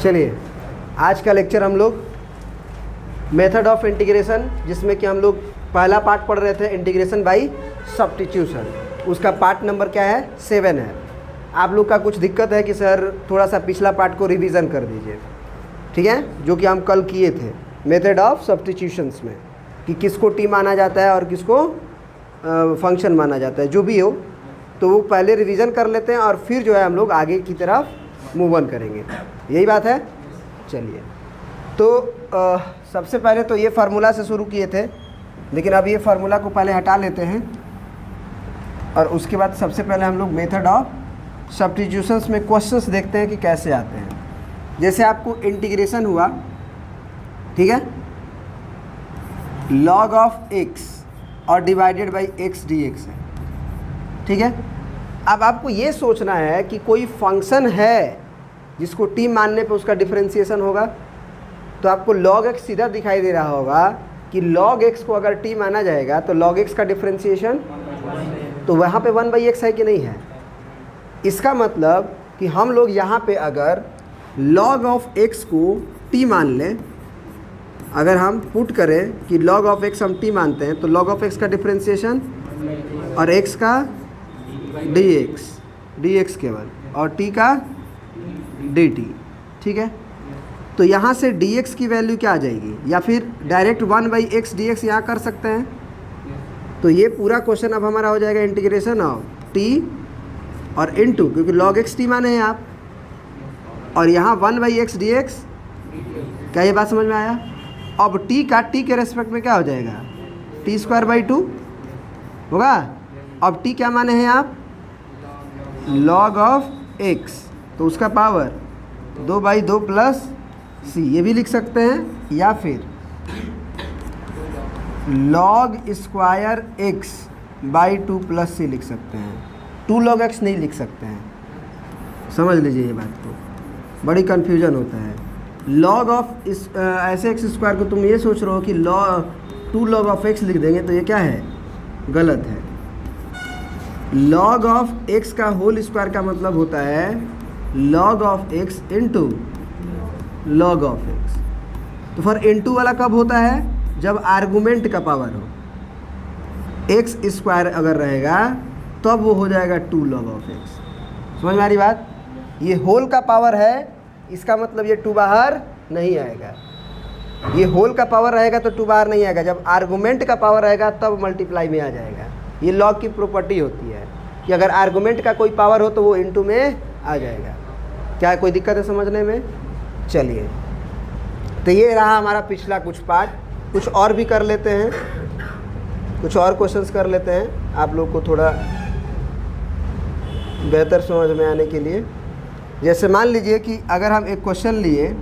चलिए आज का लेक्चर हम लोग मेथड ऑफ इंटीग्रेशन, जिसमें कि हम लोग पहला पार्ट पढ़ रहे थे इंटीग्रेशन बाय सब्स्टिट्यूशन, उसका पार्ट नंबर क्या है 7 है। आप लोग का कुछ दिक्कत है कि सर थोड़ा सा पिछला पार्ट को रिवीजन कर दीजिए, ठीक है, जो कि हम कल किए थे मेथड ऑफ सब्स्टिट्यूशंस में, कि किसको टी माना जाता है और किसको फंक्शन माना जाता है, जो भी हो तो वो पहले रिवीजन कर लेते हैं और फिर जो है हम लोग आगे की तरफ मूव ऑन करेंगे। यही बात है। चलिए तो सबसे पहले तो ये फार्मूला से शुरू किए थे, लेकिन अब ये फार्मूला को पहले हटा लेते हैं और उसके बाद सबसे पहले हम लोग मेथड ऑफ सब्स्टिट्यूशंस में क्वेश्चंस देखते हैं कि कैसे आते हैं। जैसे आपको इंटीग्रेशन हुआ, ठीक है, log ऑफ x और डिवाइडेड बाई x dx है, ठीक है। अब आपको ये सोचना है कि कोई फंक्शन है जिसको t मानने पे उसका डिफरेंशिएशन होगा, तो आपको log x सीधा दिखाई दे रहा होगा कि log x को अगर t माना जाएगा तो log x का डिफरेंशिएशन तो वहाँ पे 1/x है कि नहीं है। इसका मतलब कि हम लोग यहाँ पे अगर log ऑफ x को t मान लें, अगर हम पुट करें कि log ऑफ x हम t मानते हैं, तो log ऑफ x का डिफरेंशिएशन और x का dx केवल और t का dt, ठीक है। तो यहाँ से dx की वैल्यू क्या आ जाएगी, या फिर डायरेक्ट 1/x dx यहाँ कर सकते हैं। तो ये पूरा क्वेश्चन अब हमारा हो जाएगा इंटीग्रेशन ऑफ t और इनटू, क्योंकि log x t माने हैं आप, और यहाँ 1/x dx। क्या ये बात समझ में आया। अब t का t के रेस्पेक्ट में क्या हो जाएगा, t² 2 होगा। अब t क्या माने हैं आप, log ऑफ x, तो उसका पावर 2/2 प्लस c, ये भी लिख सकते हैं, या फिर log square x by 2 plus c लिख सकते हैं। 2 log x नहीं लिख सकते हैं, समझ लीजिए ये बात को, बड़ी कन्फ्यूजन होता है। log ऑफ ऐसे x स्क्वायर को तुम ये सोच रहे हो कि 2 log ऑफ x लिख देंगे, तो ये क्या है, गलत है। log ऑफ x का होल स्क्वायर का मतलब होता है log of x into log of x। तो फिर इंटू वाला कब होता है, जब आर्गूमेंट का पावर हो। x स्क्वायर अगर रहेगा तब वो हो जाएगा 2 log ऑफ x। समझ में आ रही बात। ये होल का पावर है, इसका मतलब ये 2 बाहर नहीं आएगा। ये होल का पावर रहेगा तो 2 बाहर नहीं आएगा, जब आर्गूमेंट का पावर रहेगा तब मल्टीप्लाई में आ जाएगा। ये लॉग की प्रॉपर्टी होती है कि अगर आर्गूमेंट का कोई पावर हो तो वो इनटू में आ जाएगा। क्या कोई दिक्कत है समझने में। चलिए तो ये रहा हमारा पिछला कुछ पार्ट। कुछ और भी कर लेते हैं, कुछ और क्वेश्चंस कर लेते हैं आप लोग को थोड़ा बेहतर समझ में आने के लिए। जैसे मान लीजिए कि अगर हम एक क्वेश्चन लिए,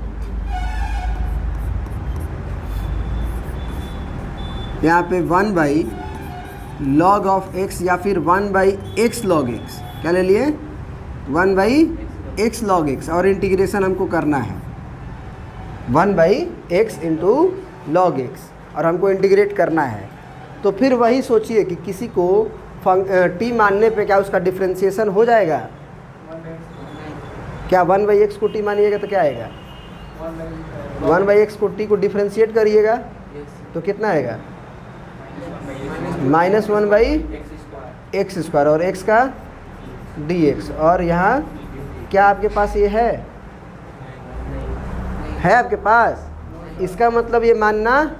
यहाँ पे 1/log ऑफ x या फिर 1/x log x, क्या ले लिए, 1/x log x, और इंटीग्रेशन हमको करना है 1/x इंटू log x, और हमको इंटीग्रेट करना है। तो फिर वही सोचिए कि किसी को t मानने पे क्या उसका डिफरेंशिएशन हो जाएगा। क्या 1/x को t मानिएगा तो क्या आएगा, 1/x को t को डिफरेंशिएट करिएगा तो कितना आएगा, -1/x² और x का dx। और यहाँ क्या आपके पास ये है आपके पास, इसका मतलब ये मानना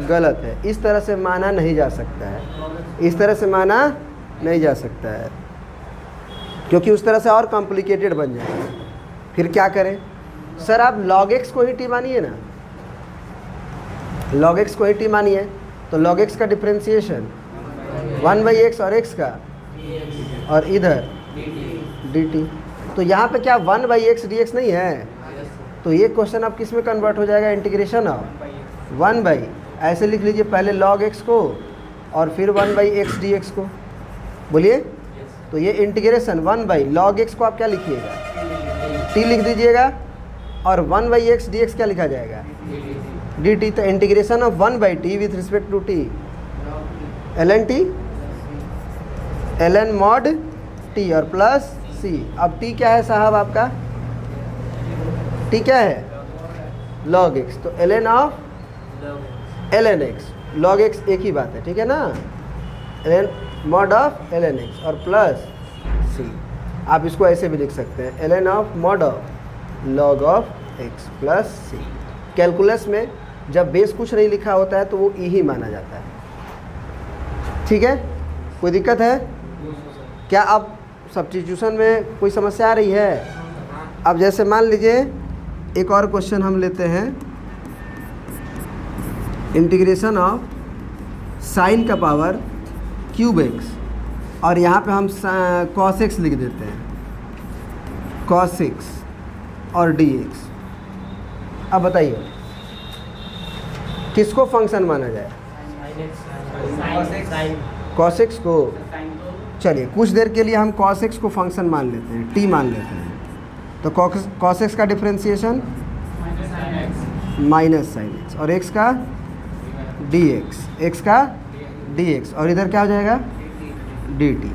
गलत है। इस तरह से माना नहीं जा सकता है, इस तरह से माना नहीं जा सकता है, क्योंकि उस तरह से और कॉम्प्लिकेटेड बन जाएगा। फिर क्या करें, सर आप log x को ही t मानिए ना, log x को ही t मानिए, तो log x का डिफरेंशिएशन 1/x और x का, और इधर dt। तो यहाँ पे क्या 1/x dx नहीं है, तो ये क्वेश्चन अब किस में कन्वर्ट हो जाएगा, इंटीग्रेशन ऑफ 1/ ऐसे लिख लीजिए, पहले log x को और फिर 1/x dx को। बोलिए। तो ये इंटीग्रेशन 1/log x को आप क्या लिखिएगा, t लिख दीजिएगा, और 1/x dx क्या लिखा जाएगा, dt। तो integration of 1/t with respect to t, ln mod t और प्लस c। अब t क्या है साहब आपका, टी क्या है? log x। तो ln of ln x, log x एक ही बात है, ठीक है ना? ln mod of ln x और प्लस c। आप इसको ऐसे भी लिख सकते हैं, ln of mod of log of x plus c। Calculus में जब बेस कुछ नहीं लिखा होता है तो वो ई ही माना जाता है, ठीक है? कोई दिक्कत है क्या? अब सब्स्टिट्यूशन में कोई समस्या आ रही है? अब जैसे मान लीजिए एक और क्वेश्चन हम लेते हैं, इंटीग्रेशन ऑफ साइन का पावर क्यूब एक्स, और यहाँ पे हम कॉस एक्स लिख देते हैं, कॉस एक्स और डी एक्स। अब बताइए किसको फंक्शन माना जाए? कॉस एक्स को। चलिए कुछ देर के लिए हम कॉस एक्स को फंक्शन मान लेते हैं, टी मान लेते हैं। तो कॉस एक्स का डिफ्रेंसिएशन माइनस साइन एक्स, और एक्स का डी एक्स, एक्स का डी एक्स, और इधर क्या हो जाएगा? D T.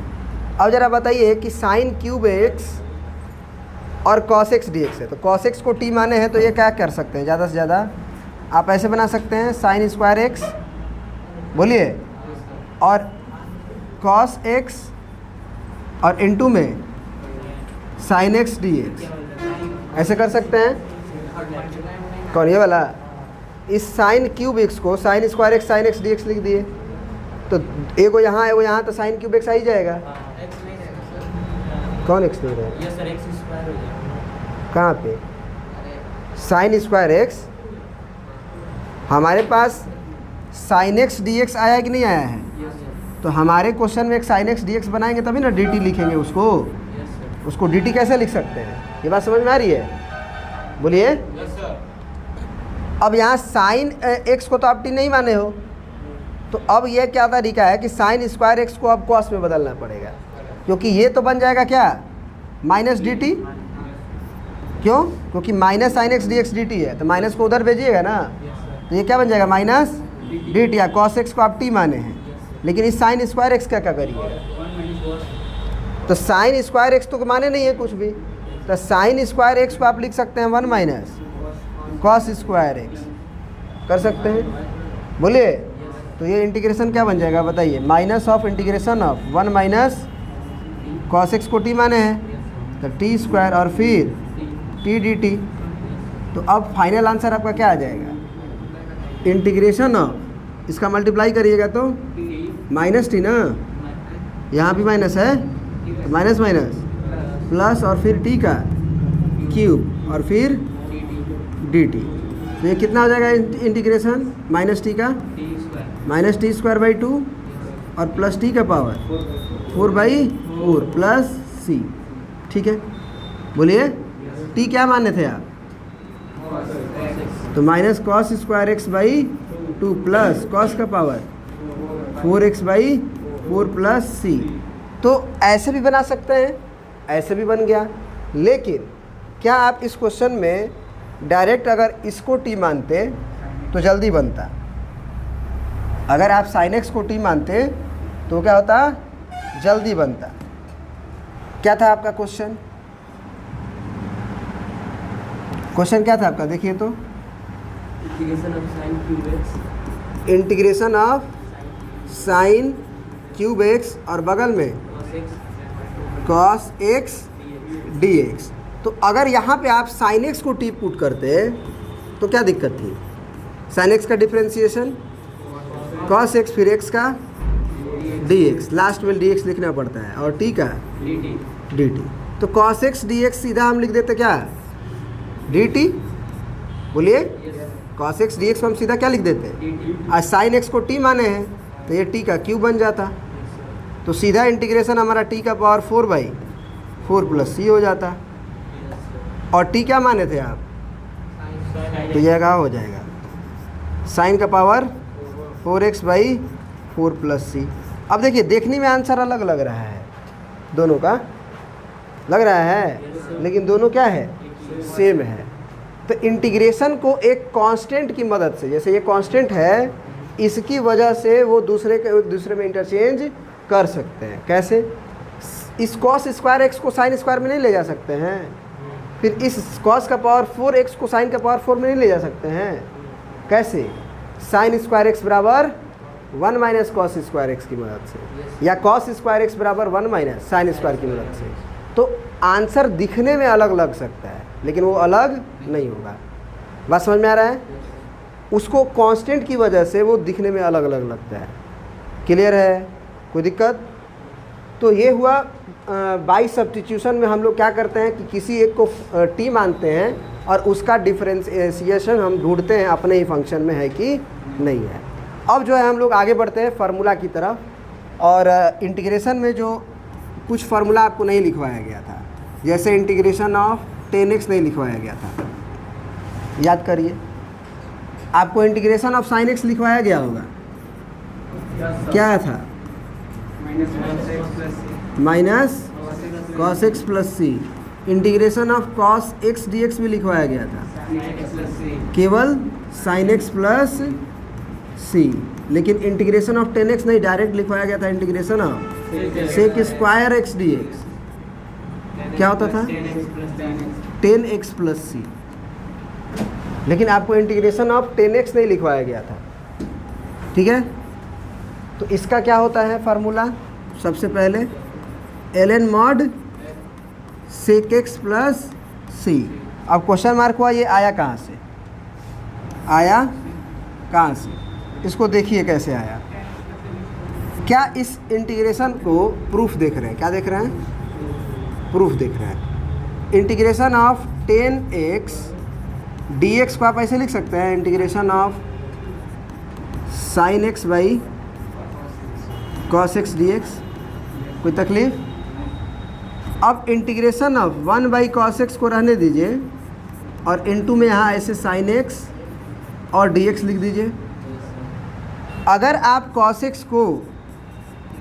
अब ज़रा बताइए कि साइन क्यूब एक्स और कॉस एक्स डी एक्स है, तो कॉस एक्स को टी माने हैं तो ये क्या कर सकते हैं? ज़्यादा से ज़्यादा आप ऐसे बना सकते हैं, साइन स्क्वायर एक्स, बोलिए, और कॉस एक्स और इनटू में साइन एक्स डी एक्स, ऐसे कर सकते हैं। कौन? ये वाला। इस साइन क्यूब एक्स को sine square x sine x d x लिख दिए, तो एगो यहाँ है वो यहाँ, तो साइन क्यूब एक्स आ ही जाएगा। कौन एक्स नहीं रहा? कहाँ पे? साइन स्क्वायर एक्स, हमारे पास साइन एक्स डी एक्स आया कि नहीं आया है? तो हमारे क्वेश्चन में एक साइन एक्स डी एक्स बनाएंगे तभी ना डी टी लिखेंगे उसको। उसको डी टी कैसे लिख सकते हैं? ये बात समझ में आ रही है? बोलिए। अब यहाँ साइन एक्स को तो आप टी नहीं माने हो, तो अब ये क्या तरीका है कि साइन स्क्वायर एक्स को अब कॉस में बदलना पड़ेगा, क्योंकि ये तो बन जाएगा क्या? Minus D T. क्यों? क्योंकि minus sine x d x D T है, तो माइनस को उधर भेजिएगा ना, तो ये क्या बन जाएगा? Minus D T. या कॉस एक्स को आप टी माने हैं, लेकिन इस साइन स्क्वायर एक्स का क्या करिएगा? तो साइन स्क्वायर एक्स तो माने नहीं है कुछ भी, तो साइन स्क्वायर एक्स को आप लिख सकते हैं 1 माइनस कॉस स्क्वायर एक्स, कर सकते हैं। बोलिए। तो ये इंटीग्रेशन क्या बन जाएगा बताइए? Minus of integration of 1 minus cos x को टी माने हैं तो टी स्क्वायर और फिर टी डी टी। तो अब फाइनल आंसर आपका क्या आ जाएगा? इंटीग्रेशन ऑफ, इसका मल्टीप्लाई करिएगा तो माइनस टी ना, यहाँ भी माइनस है तो माइनस माइनस प्लस और फिर टी का क्यूब और फिर डी टी। तो ये कितना हो जाएगा इंटीग्रेशन? माइनस टी का माइनस टी स्क्वायर बाई 2 और प्लस टी का पावर 4/4 प्लस सी, ठीक है? बोलिए। टी क्या माने थे आप? तो minus cos square x by 2 plus cos का पावर 4x/4 प्लस सी। तो ऐसे भी बना सकते हैं, ऐसे भी बन गया। लेकिन क्या आप इस क्वेश्चन में डायरेक्ट अगर इसको टी मानते तो जल्दी बनता? अगर आप साइन एक्स को टी मानते तो क्या होता? जल्दी बनता। क्या था आपका क्वेश्चन? क्वेश्चन क्या था आपका? देखिए तो, integration of sine cube x और बगल में कॉस एक्स डी एक्स। तो अगर यहाँ पे आप साइन एक्स को टी पुट करते तो क्या दिक्कत थी? साइन एक्स का डिफ्रेंसिएशन कॉस एक्स फिर एक्स का डी एक्स, लास्ट में डी एक्स लिखना पड़ता है, और टी का डी टी। तो कॉस एक्स डी एक्स सीधा हम लिख देते क्या? D T. बोलिए। कॉस एक्स डी एक्स हम सीधा क्या लिख देते? आज साइन एक्स को टी माने हैं तो ये टी का क्यूब बन जाता, तो सीधा इंटीग्रेशन हमारा टी का पावर 4/4 प्लस सी हो जाता। और टी क्या माने थे आप? तो यह क्या हो जाएगा? साइन का पावर 4x/4 प्लस सी। अब देखिए, देखने में आंसर अलग लग रहा है, दोनों का लग रहा है, लेकिन दोनों क्या है? सेम है। तो इंटीग्रेशन को एक कांस्टेंट की मदद से, जैसे ये कांस्टेंट है, इसकी वजह से वो दूसरे के एक दूसरे में इंटरचेंज कर सकते हैं। कैसे? इस कॉस स्क्वायर एक्स को साइन स्क्वायर में नहीं ले जा सकते हैं, फिर इस कॉस का पावर 4x को साइन का पावर 4 में नहीं ले जा सकते हैं? कैसे? साइन स्क्वायर एक्स बराबर 1 माइनस कॉस स्क्वायर एक्स की मदद से, या कॉस स्क्वायर एक्स बराबर 1 माइनस साइन स्क्वायर की मदद से। तो आंसर दिखने में अलग लग सकता है लेकिन वो अलग नहीं होगा। बात समझ में आ रहा है? उसको कांस्टेंट की वजह से वो दिखने में अलग अलग लगता है। क्लियर है? कोई दिक्कत? तो ये हुआ बाई सब्स्टिट्यूशन में हम लोग क्या करते हैं कि किसी एक को टी मानते हैं और उसका डिफरेंशिएशन हम ढूंढते हैं अपने ही फंक्शन में है कि नहीं है। अब जो है हम लोग आगे बढ़ते हैं फार्मूला की तरफ, और इंटीग्रेशन में जो कुछ फार्मूला आपको नहीं लिखवाया गया था, जैसे इंटीग्रेशन ऑफ 10x नहीं लिखवाया गया था, याद करिए। आपको इंटीग्रेशन ऑफ साइन एक्स लिखवाया गया होगा, क्या था? Minus cos x plus C. Integration of cos x d x भी लिखवाया गया था, केवल साइन एक्स प्लस सी। लेकिन इंटीग्रेशन ऑफ 10x नहीं, डायरेक्ट लिखवाया गया था integration of sec square x d x. क्या होता था? 10x प्लस सी। लेकिन आपको इंटीग्रेशन ऑफ 10x नहीं लिखवाया गया था, ठीक है? तो इसका क्या होता है फार्मूला? सबसे पहले ln mod sec x plus C. अब क्वेश्चन मार्क हुआ, ये आया कहाँ से? आया कहाँ से? इसको देखिए कैसे आया। क्या इस इंटीग्रेशन को प्रूफ देख रहे हैं? क्या देख रहे हैं? प्रूफ देख रहे हैं। इंटीग्रेशन ऑफ 10x dx को आप ऐसे लिख सकते हैं, integration of sine x by cos x d x. कोई तकलीफ? अब integration of 1 by cos x को रहने दीजिए और इनटू में यहाँ ऐसे साइन एक्स और डी एक्स लिख दीजिए। अगर आप कॉस एक्स को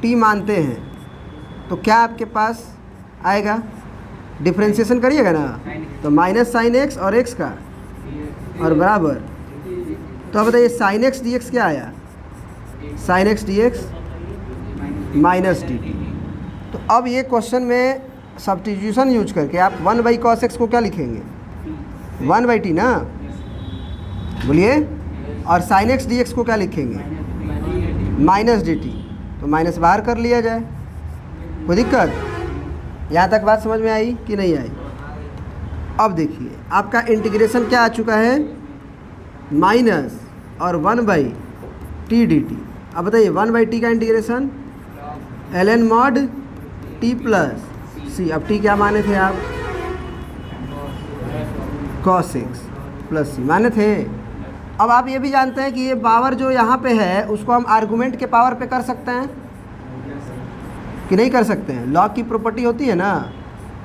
t मानते हैं तो क्या आपके पास आएगा? डिफ्रेंशिएशन करिएगा ना, तो माइनस साइन एक्स और x का और बराबर। तो अब बताइए साइन एक्स डी एक्स क्या आया? Sine x d x minus D T. तो अब ये क्वेश्चन में सब्स्टिट्यूशन यूज करके आप 1 बाई कॉस एक्स को क्या लिखेंगे? 1 बाई टी ना, बोलिए। और साइन एक्स डी एक्स को क्या लिखेंगे? Minus D T. तो माइनस बाहर कर लिया जाए, कोई दिक्कत? यहाँ तक बात समझ में आई कि नहीं आई? अब देखिए आपका इंटीग्रेशन क्या आ चुका है? माइनस और 1 बाई टी डी टी। अब बताइए 1 बाई टी का integration ln mod T plus C. अब टी क्या माने थे आप? कॉस एक्स प्लस सी माने थे। अब आप ये भी जानते हैं कि ये पावर जो यहाँ पे है उसको हम आर्गूमेंट के पावर पे कर सकते हैं कि नहीं कर सकते हैं? लॉग की प्रॉपर्टी होती है ना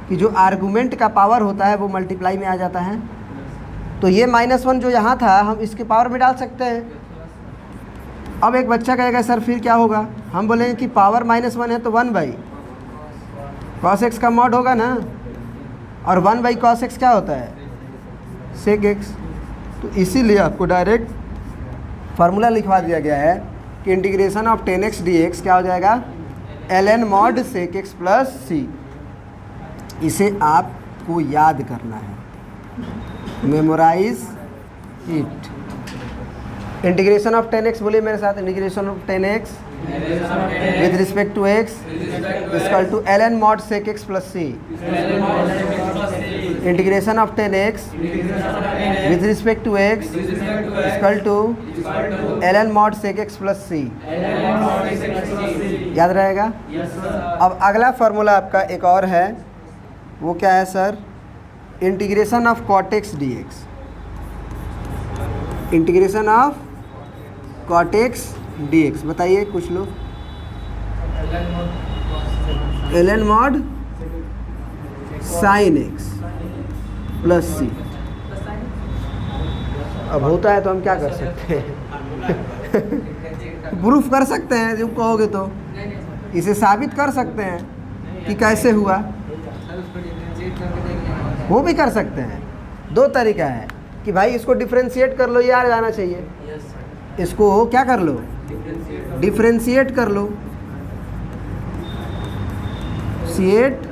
कि जो आर्गूमेंट का पावर होता है वो मल्टीप्लाई में आ जाता है। तो ये -1 जो यहाँ था हम इसके पावर में डाल सकते हैं। अब एक बच्चा कहेगा सर फिर क्या होगा? हम बोलेंगे कि पावर -1 है तो 1 बाई कॉस एक्स का मॉड होगा ना, और 1 बाई कॉस एक्स क्या होता है? Sec x. तो इसीलिए आपको डायरेक्ट फार्मूला लिखवा दिया गया है कि इंटीग्रेशन ऑफ 10x dx क्या हो जाएगा? ln mod sec x plus C. इसे आपको याद करना है, memorise it. Integration of 10x, बोलिए मेरे साथ, integration of 10x with respect to x equal to ln mod sec x plus C. Integration of 10x with respect to x equal to ln mod sec x plus C. याद रहेगा? अब अगला formula आपका एक और है, वो क्या है sir? Integration of cot x d x. Integration of cot x d x, बताइए कुछ लोग। ln mod sine x plus C. अब होता है तो हम क्या कर सकते हैं? प्रूफ कर सकते हैं जब कहोगे तो, इसे साबित कर सकते हैं कि कैसे हुआ, वो भी कर सकते हैं। 2 तरीका है कि भाई इसको डिफ्रेंशिएट कर लो, ये आ जाना चाहिए। इसको क्या कर लो? डिफ्रेंशिएट कर लो, सिएट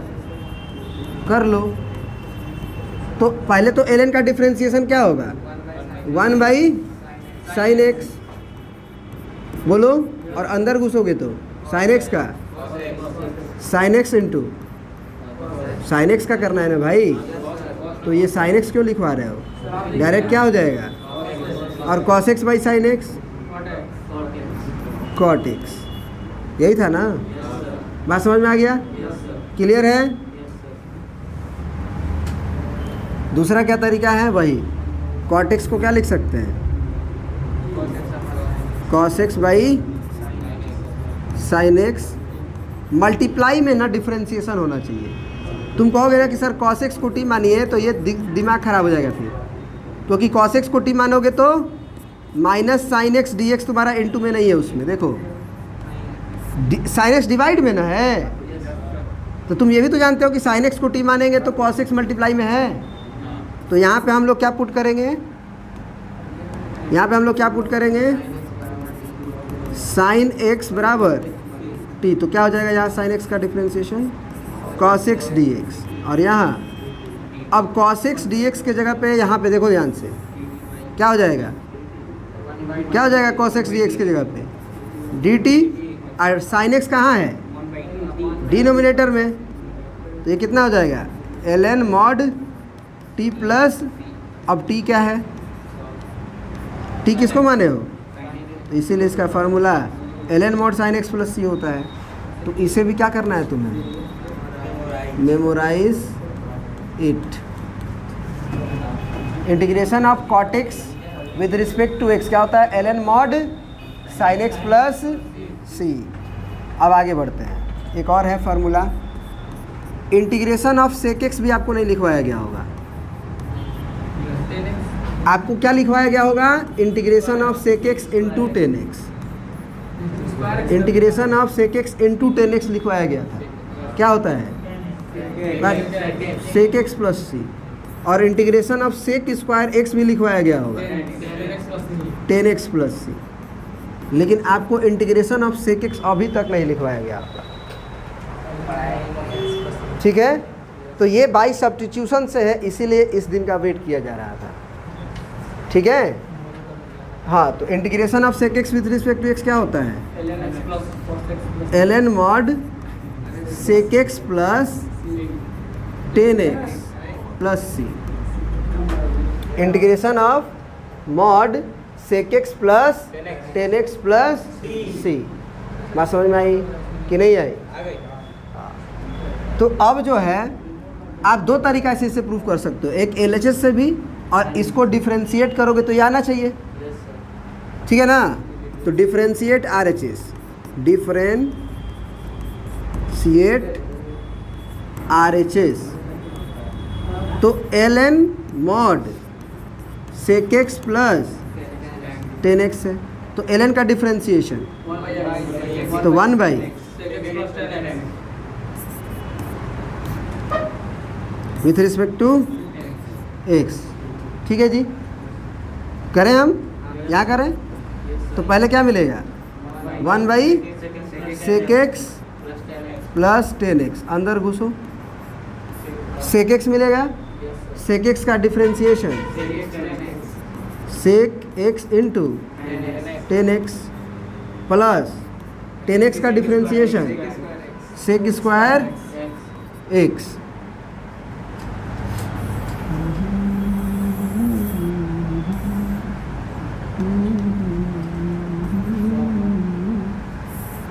कर लो। तो पहले तो ln का डिफ्रेंसिएशन क्या होगा, 1 बाई साइन एक्स, बोलो, और अंदर घुसोगे तो साइन एक्स का sine x into sine x का करना है ना भाई, तो ये साइन एक्स क्यों लिखवा रहे हो, डायरेक्ट क्या हो जाएगा, और cos x by sine x cot x, यही था ना, बात समझ में आ गया, क्लियर है। दूसरा क्या तरीका है, वही कॉट एक्स को क्या लिख सकते हैं, cos x by sine x, multiply में ना डिफ्रेंसिएशन होना चाहिए। तुम कहोगे ना कि सर कॉस एक्स को टी मानिए, तो ये दिमाग खराब हो जाएगा फिर, क्योंकि कॉस एक्स को टी मानोगे तो minus sine x d x तुम्हारा इनटू में नहीं है, उसमें देखो साइन एक्स डिवाइड में ना है, तो तुम ये भी तो जानते हो कि साइन एक्स को टी मानेंगे तो कॉस एक्स मल्टीप्लाई में है। तो यहाँ पे हम लोग क्या पुट करेंगे, यहाँ पे हम लोग क्या पुट करेंगे, साइन एक्स बराबर टी, तो क्या हो जाएगा यहाँ साइन एक्स का differentiation cos x d x, और यहाँ अब कॉस एक्स डी एक्स के जगह पे यहाँ पे देखो ध्यान से क्या हो जाएगा, क्या हो जाएगा कॉस एक्स डी एक्स की जगह पे डी टी, और साइन एक्स कहाँ है डिनोमिनेटर में, तो ये कितना हो जाएगा ln मॉड टी प्लस, अब टी क्या है, टी किसको माने हो, तो इसीलिए इसका formula ln mod sine x plus C होता है। तो इसे भी क्या करना है तुम्हें, memorise it. Integration of cot x with respect to x क्या होता है, ln mod sine x plus C. अब आगे बढ़ते हैं, एक और है formula, integration of sec x भी आपको नहीं लिखवाया गया होगा, आपको क्या लिखवाया गया होगा, integration of sec x into tan x, integration of sec x into tan x लिखवाया गया था, क्या होता है सेक एक्स प्लस सी, और integration of sec square x भी लिखवाया गया होगा टेन एक्स प्लस सी, लेकिन आपको इंटीग्रेशन ऑफ सेक एक्स अभी तक नहीं लिखवाया गया आपका, ठीक है। तो ये बाई सब्स्टिट्यूशन से है, इसीलिए इस दिन का वेट किया जा रहा था, ठीक है। हाँ, तो integration of sec x with respect to x क्या होता है, ln mod sec x plus tan x plus C, integration of mod sec x plus tan x plus C. बात समझ में आई कि नहीं आई? तो अब जो है आप दो तरीका से इसे प्रूव कर सकते हो, एक LHS से भी, और इसको डिफ्रेंशिएट करोगे तो ये आना चाहिए, ठीक है ना। तो डिफ्रेंशिएट RHS, डिफ्रेंशिएट RHS, तो ln mod sec x plus tan x है, तो ln का डिफ्रेंशिएशन तो 1 by with respect to x, ठीक है जी। करें हम, यहाँ करें तो पहले क्या मिलेगा, 1 by sec x plus tan x, अंदर घुसो, सेक एक्स मिलेगा, सेक एक्स का differentiation sec x into tan x plus tan x का डिफ्रेंशिएशन सेक स्क्वायर एक्स,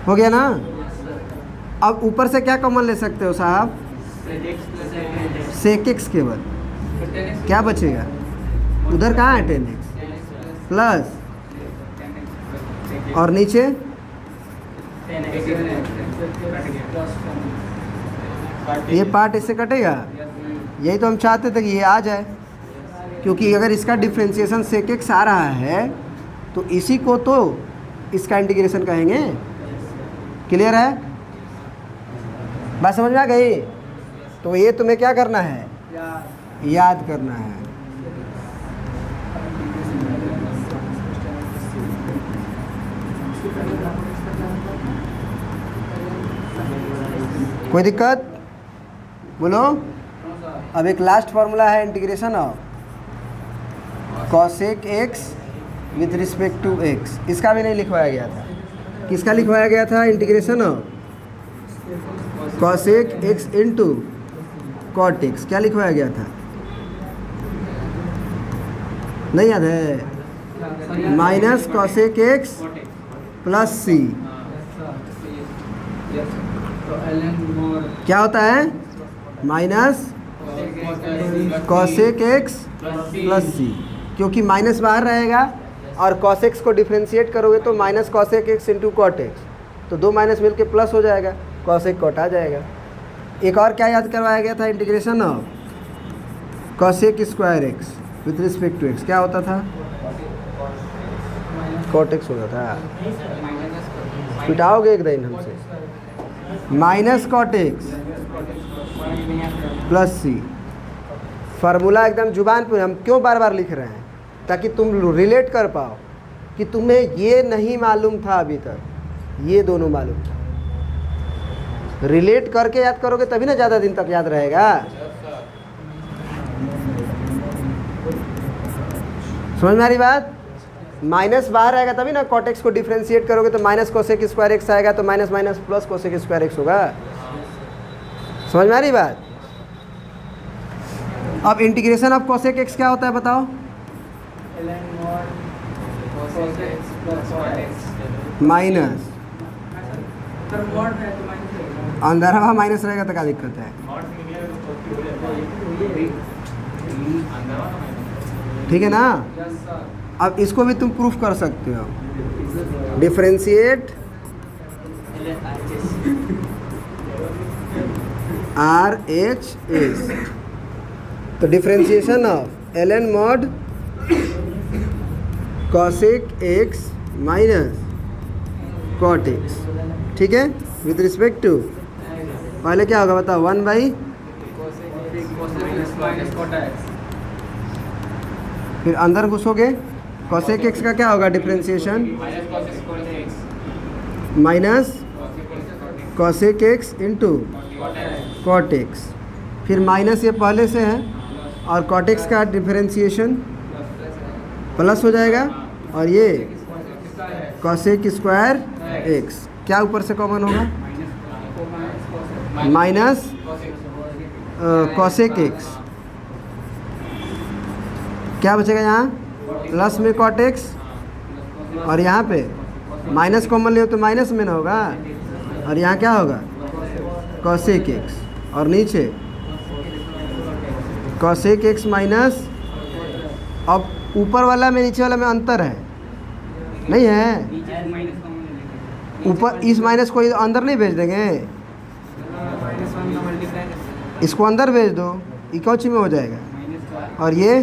हो गया ना। अब ऊपर से क्या कॉमन ले सकते हो साहब, सेक एक्स केवल, क्या बचेगा, उधर कहाँ है टेन एक्स प्लस, और नीचे ये पार्ट इससे कटेगा, यही तो हम चाहते थे कि ये आ जाए, क्योंकि अगर इसका डिफ्रेंशिएशन सेक एक्स आ रहा है तो इसी को तो इसका इंटीग्रेशन कहेंगे। क्लियर है, बात समझ में आ गई। तो ये तुम्हें क्या करना है, याद करना है। कोई दिक्कत बोलो। अब एक लास्ट फार्मूला है integration of cosec x with respect to x, इसका भी नहीं लिखवाया गया था। किसका लिखवाया गया था? Integration of cosec x into cot x. क्या लिखवाया गया था? नहीं याद है? माइनस कॉसेक एक्स प्लस सी। क्या होता है? Minus cosec x plus c, क्योंकि माइनस बाहर रहेगा और कॉस एक्स को डिफ्रेंशिएट करोगे तो minus cosec x into cot x, तो दो माइनस मिलके प्लस हो जाएगा, कॉसेक कॉट आ जाएगा। एक और क्या याद करवाया गया था? Integration of cosec square x with respect to x. क्या होता था? कॉट एक्स होता था। पिटाओगे एक दिन हमसे। माइनस कॉट एक्स प्लस सी। फार्मूला एकदम जुबान पे, हम क्यों बार बार लिख रहे हैं? ताकि तुम रिलेट कर पाओ कि तुम्हें ये नहीं मालूम था अभी तक, ये दोनों मालूम था। रिलेट करके याद करोगे तभी ना ज़्यादा दिन तक याद रहेगा। समझ में आ रही बात? माइनस बाहर आएगा तभी ना, कॉट एक्स को डिफ्रेंशिएट करोगे तो माइनस कोसेक स्क्वायर एक्स आएगा, तो minus minus plus cosec square x होगा। समझ में आ रही बात? अब इंटीग्रेशन ऑफ कोसेक एक्स क्या होता है बताओ? माइनस अंदर हवा माइनस रहेगा तो क्या दिक्कत है? ठीक है ना? अब इसको भी तुम प्रूफ कर सकते हो। डिफरेंशिएट आर एच एस, तो differentiation of L N mod cosec x minus cot x, ठीक है, विथ रिस्पेक्ट टू, पहले क्या होगा बताओ? 1 बाई, फिर अंदर घुसोगे, कॉसेक एक्स का क्या होगा? Differentiation minus cosec x into cot x, फिर माइनस ये पहले से है और कॉट एक्स का डिफरेंशिएशन प्लस हो जाएगा, और ये कॉसेक स्क्वायर एक्स क्या ऊपर से कॉमन होगा? माइनस कॉसेक एक्स, क्या बचेगा यहाँ? प्लस में कॉट एक्स, और यहाँ पे माइनस कॉमन ले तो माइनस में ना होगा, और यहाँ क्या होगा? कॉसेक एक्स, और नीचे कॉसेक एक्स माइनस, अब ऊपर वाला में नीचे वाला में अंतर है नहीं है? ऊपर इस माइनस को अंदर नहीं भेज देंगे, इसको अंदर भेज दो, इकोची में हो जाएगा, और ये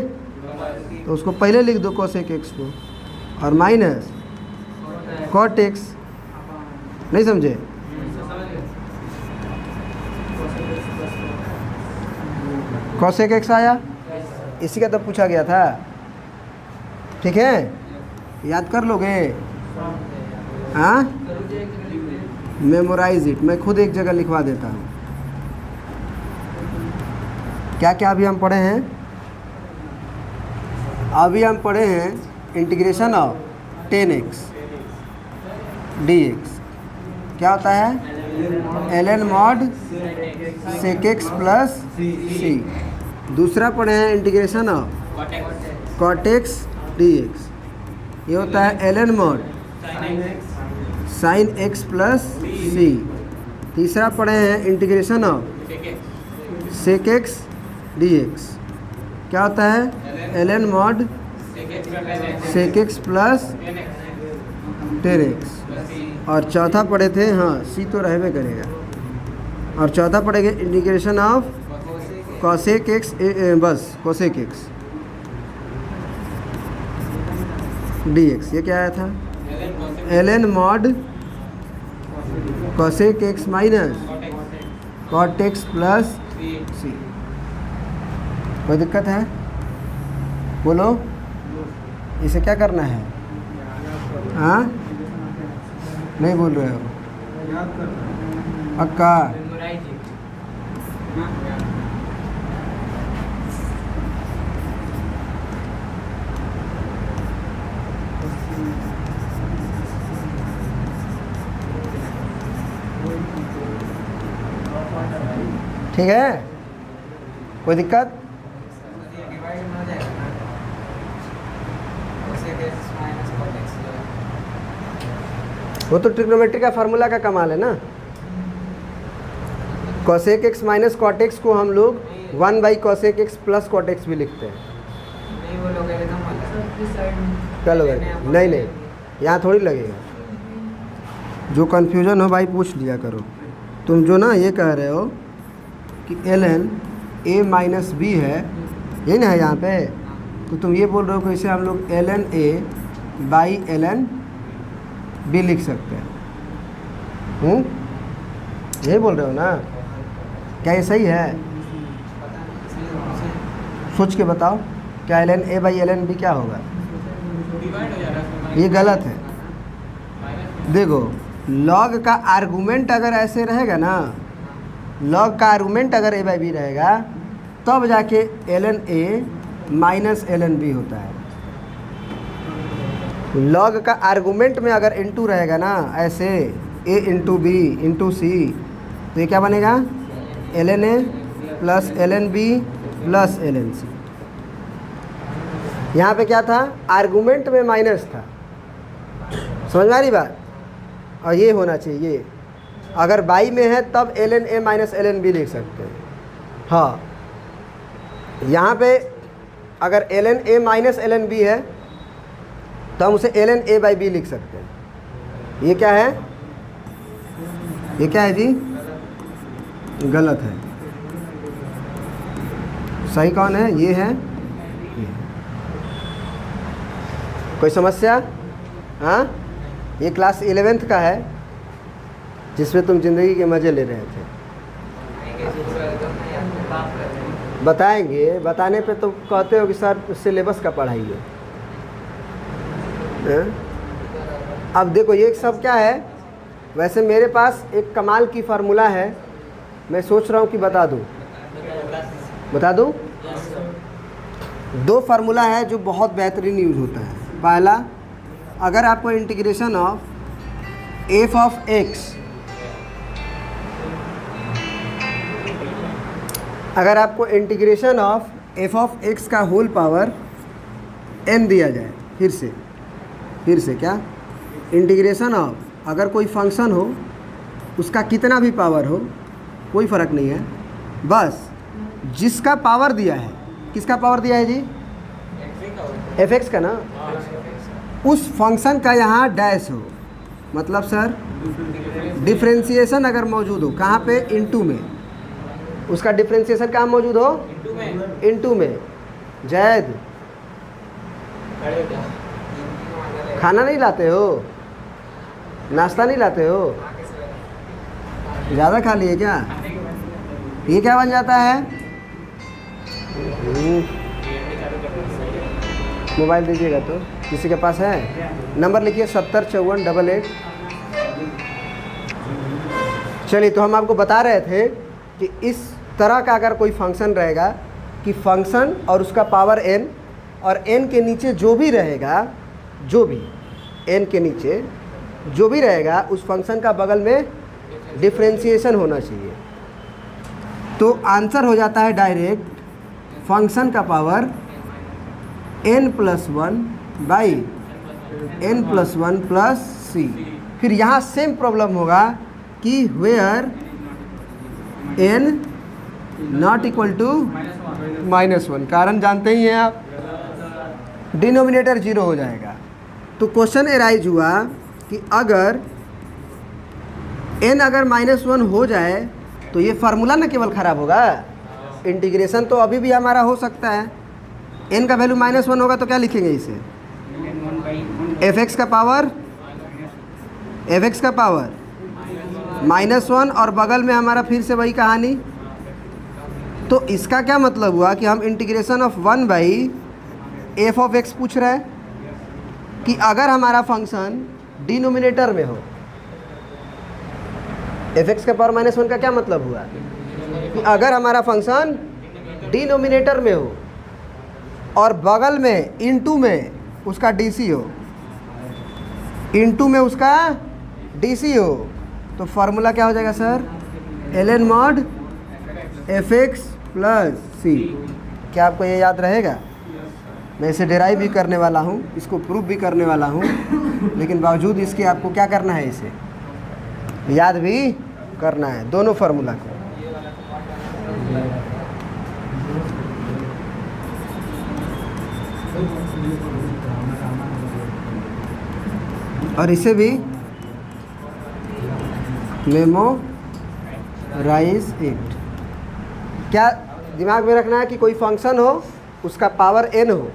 तो उसको पहले लिख दो कोसेक एक्स को, और माइनस कॉट एक्स। नहीं समझे? कोसेक एक्स आया, इसी का तो पूछा गया था, ठीक है, याद कर लोगे? हाँ, मेमोराइज इट। मैं खुद एक जगह लिखवा देता हूँ। क्या क्या अभी हम पढ़े हैं? अभी हम पढ़े हैं इंटीग्रेशन ऑफ 10x dx। क्या होता है? L N mod sec x plus C. दूसरा पढ़े हैं integration of cot x dx, ये होता है L N mod sine x plus C. तीसरा पढ़े हैं integration of sec x dx, क्या होता है? L N mod sec x plus 10x। और चौथा पढ़े थे, हाँ सी तो रहबे करेगा, और चौथा पढ़ेंगे इंटीग्रेशन ऑफ कॉसेक एक्स, बस कॉसेक एक्स dx। ये क्या आया था? L N mod cosec x minus cot x plus C. कोई दिक्कत है? बोलो, इसे क्या करना है? हाँ, नहीं बोल रहे हो? पक्का? ठीक है, कोई दिक्कत? वो तो ट्रिग्नोमेट्री का फार्मूला का कमाल है ना। cosec x minus cot x को हम लोग 1 by cosec x plus cot x भी लिखते हैं। क्या लगेगा? नहीं नहीं, यहाँ थोड़ी लगेगा। जो कन्फ्यूजन हो भाई पूछ लिया करो। तुम जो ना ये कह रहे हो कि ln a माइनस बी है, यही ना है यहाँ पे, तो तुम ये बोल रहे हो कि इसे हम लोग ln a by ln b लिख सकते हैं। यही बोल रहे हो ना? क्या ये सही है? सोच के बताओ, क्या ln a by ln b क्या होगा? ये गलत है। देखो, log का आर्गूमेंट अगर ऐसे रहेगा ना, log का आर्गूमेंट अगर a बाई बी रहेगा तब जाके ln a minus ln b होता है। log का आर्गूमेंट में अगर इनटू रहेगा ना ऐसे a इंटू बी इंटू सी, तो ये क्या बनेगा? ln a plus ln b plus ln c। यहाँ पे क्या था? आर्गूमेंट में माइनस था। समझ में आ रही बात? और ये होना चाहिए, ये अगर बाई में है तब ln a minus ln b लिख सकते हैं। हाँ, यहाँ पे अगर ln a minus ln b है तो हम उसे ln a बाई बी लिख सकते हैं। ये क्या है? ये क्या है जी? गलत है। सही कौन है? ये है, ये। कोई समस्या? हाँ, ये क्लास 11th का है जिसमें तुम ज़िंदगी के मज़े ले रहे थे। बताएंगे, बताने पे तो कहते हो कि सर सिलेबस का पढ़ाइए। अब देखो ये सब क्या है, वैसे मेरे पास एक कमाल की फार्मूला है, मैं सोच रहा हूँ कि बता दूँ। दो फार्मूला है जो बहुत बेहतरीन यूज होता है। पहला, अगर आपको integration of f of x, अगर आपको integration of f of x का होल पावर n दिया जाए, फिर से क्या, इंटीग्रेशन ऑफ, अगर कोई फंक्शन हो उसका कितना भी पावर हो कोई फ़र्क नहीं है, बस जिसका पावर दिया है, किसका पावर दिया है जी? f(x) का ना, उस फंक्शन का यहाँ डैश हो, मतलब सर डिफ्रेंशिएशन अगर मौजूद हो, कहाँ पे? इनटू में। उसका डिफ्रेंशिएशन कहाँ मौजूद हो? इनटू में। जैद, खाना नहीं लाते हो? नाश्ता नहीं लाते हो? ज़्यादा खा लिए क्या? ये क्या बन जाता है? मोबाइल दीजिएगा तो, किसी के पास है? नंबर लिखिए 705488। चलिए, तो हम आपको बता रहे थे कि इस तरह का अगर कोई फंक्शन रहेगा कि फंक्शन और उसका पावर n, और n के नीचे जो भी रहेगा, n के नीचे जो भी रहेगा उस फंक्शन का बगल में डिफ्रेंशिएशन होना चाहिए। तो आंसर हो जाता है डायरेक्ट फंक्शन का power n+1 by n+1 plus C. फिर यहाँ सेम प्रॉब्लम होगा कि where n not equal to -1, कारण जानते ही हैं आप, डिनोमिनेटर 0 हो जाएगा। तो क्वेश्चन एराइज हुआ कि अगर n अगर -1 हो जाए तो ये फार्मूला ना केवल ख़राब होगा, इंटीग्रेशन तो अभी भी हमारा हो सकता है। n का वैल्यू -1 होगा तो क्या लिखेंगे इसे? f(x) का पावर -1 और बगल में हमारा फिर से वही कहानी। तो इसका क्या मतलब हुआ कि हम integration of 1 by f of x पूछ रहे हैं कि अगर हमारा फंक्शन डिनोमिनेटर में हो। f(x) का पावर -1 का क्या मतलब हुआ कि अगर हमारा फंक्शन डिनोमिनेटर में हो और बगल में इनटू में उसका डीसी हो, इनटू में उसका डीसी हो, तो फार्मूला क्या हो जाएगा sir? ln mod fx plus सी। क्या आपको ये याद रहेगा? मैं इसे डेराइव भी करने वाला हूँ, इसको प्रूफ भी करने वाला हूँ, लेकिन बावजूद इसके आपको क्या करना है, इसे याद भी करना है, दोनों फार्मूला को। और इसे भी मेमोराइज इट। क्या दिमाग में रखना है कि कोई फंक्शन हो, उसका पावर n हो,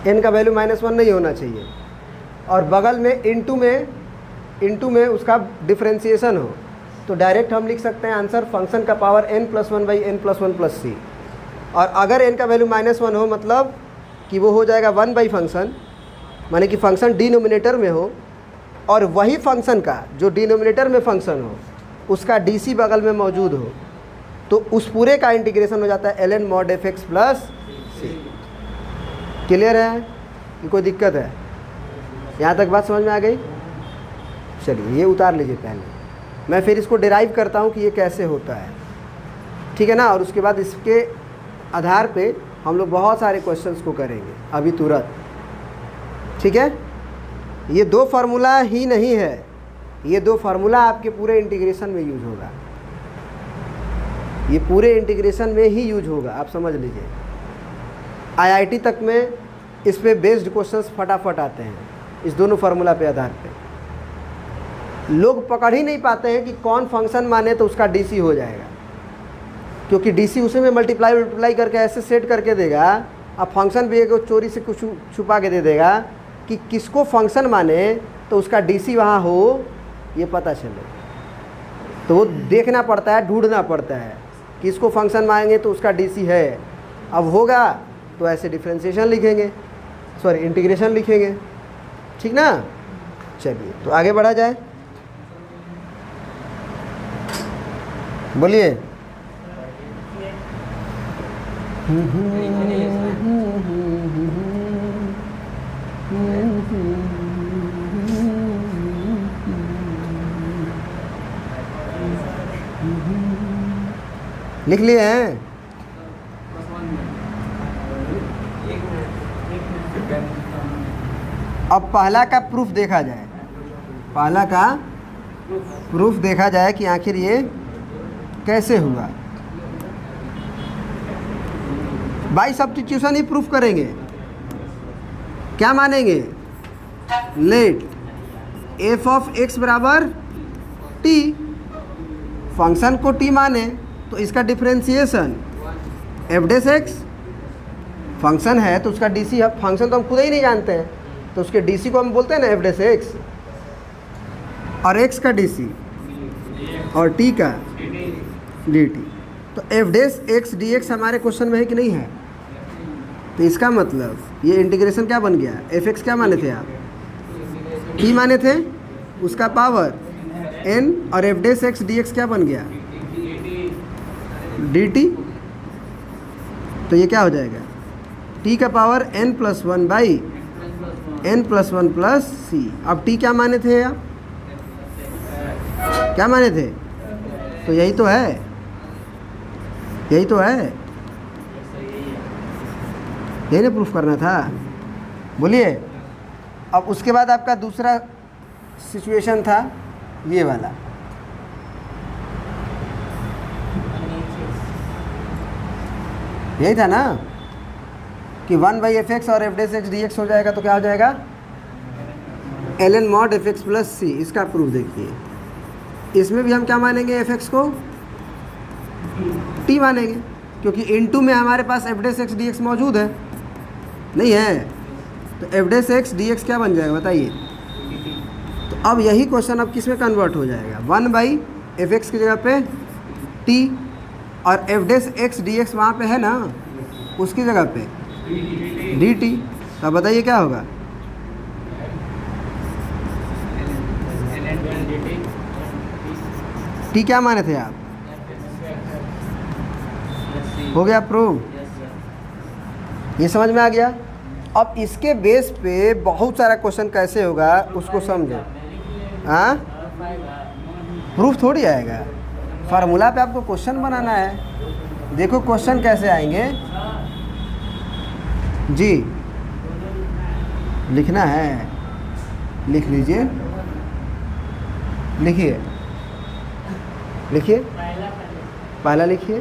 n का वैल्यू -1 नहीं होना चाहिए, और बगल में इंटू में उसका डिफ्रेंसिएशन हो, तो डायरेक्ट हम लिख सकते हैं आंसर फंक्शन का पावर n+1/n+1+c। और अगर n का वैल्यू -1 हो, मतलब कि वो हो जाएगा 1 फंक्शन, माने कि फंक्शन डिनोमिनेटर में हो, और वही फंक्शन का जो डिनोमिनेटर में फंक्शन हो उसका डीसी बगल में मौजूद हो, तो उस पूरे का इंटीग्रेशन हो जाता है ln mod fx प्लस सी। क्लियर है कि कोई दिक्कत है? यहाँ तक बात समझ में आ गई? चलिए ये उतार लीजिए पहले, मैं फिर इसको डिराइव करता हूँ कि ये कैसे होता है, ठीक है ना। और उसके बाद इसके आधार पे हम लोग बहुत सारे क्वेश्चंस को करेंगे अभी तुरंत, ठीक है। ये दो फार्मूला ही नहीं है, ये दो फार्मूला आपके पूरे इंटीग्रेशन में यूज होगा, ये पूरे इंटीग्रेशन में ही यूज होगा, आप समझ लीजिए। आईआईटी तक में इस पे बेस्ड क्वेश्चंस फटाफट आते हैं, इस दोनों फार्मूला पे आधार पे। लोग पकड़ ही नहीं पाते हैं कि कौन फंक्शन माने तो उसका डीसी हो जाएगा, क्योंकि डीसी उसी में मल्टीप्लाई करके ऐसे सेट करके देगा, अब फंक्शन भी एक चोरी से कुछ छुपा के दे देगा कि किसको फंक्शन माने तो उसका डीसी वहाँ हो, ये पता चले। तो वो देखना पड़ता है, ढूंढना पड़ता है कि इसको फंक्शन मानेंगे तो उसका डीसी है। अब होगा तो ऐसे डिफ्रेंशिएशन लिखेंगे, सॉरी इंटीग्रेशन लिखेंगे, ठीक ना। चलिए तो आगे बढ़ा जाए, बोलिए। लिख लिए हैं? अब पहला का प्रूफ देखा जाए, पहला का प्रूफ देखा जाए कि आखिर ये कैसे हुआ। बाय सब्स्टिट्यूशन ही प्रूफ करेंगे। क्या मानेंगे? लेट f ऑफ x बराबर t, फंक्शन को t माने तो इसका differentiation f dash x, function है तो उसका डीसी, फंक्शन तो हम खुद ही नहीं जानते हैं, तो उसके डीसी को हम बोलते हैं ना f डैश x, और x का डीसी और t का dt। तो f डैश x dx हमारे क्वेश्चन में है कि नहीं है? तो इसका मतलब ये इंटीग्रेशन क्या बन गया? fx क्या माने थे आप? t माने थे, उसका पावर n, और f डैश x dx क्या बन गया? dt। तो ये क्या हो जाएगा? t का पावर n+1/n+1 प्लस c। अब t क्या माने थे आप? क्या माने थे? तो यही तो है, यही तो है, यही ना प्रूफ करना था। बोलिए। अब उसके बाद आपका दूसरा सिचुएशन था ये वाला, यही था ना कि 1/fx और f डैश x dx हो जाएगा, तो क्या हो जाएगा? ln mod fx प्लस सी। इसका प्रूफ देखिए, इसमें भी हम क्या मानेंगे? fx को t मानेंगे, क्योंकि इनटू में हमारे पास f डैश x dx मौजूद है, नहीं है? तो f डैश x dx क्या बन जाएगा बताइए? तो अब यही क्वेश्चन अब किस में कन्वर्ट हो जाएगा? 1/fx की जगह पे t, और f डैश x dx वहाँ पे है ना, उसकी जगह पे dt। तो बताइए क्या होगा? t क्या माने थे आप? हो गया प्रूव? ये समझ में आ गया? अब इसके बेस पे बहुत सारा क्वेश्चन कैसे होगा उसको समझो। हाँ, प्रूफ थोड़ी आएगा, फार्मूला पे आपको क्वेश्चन बनाना है। देखो क्वेश्चन कैसे आएंगे जी, लिखना है, लिख लीजिए, लिखिए लिखिए, पहला लिखिए।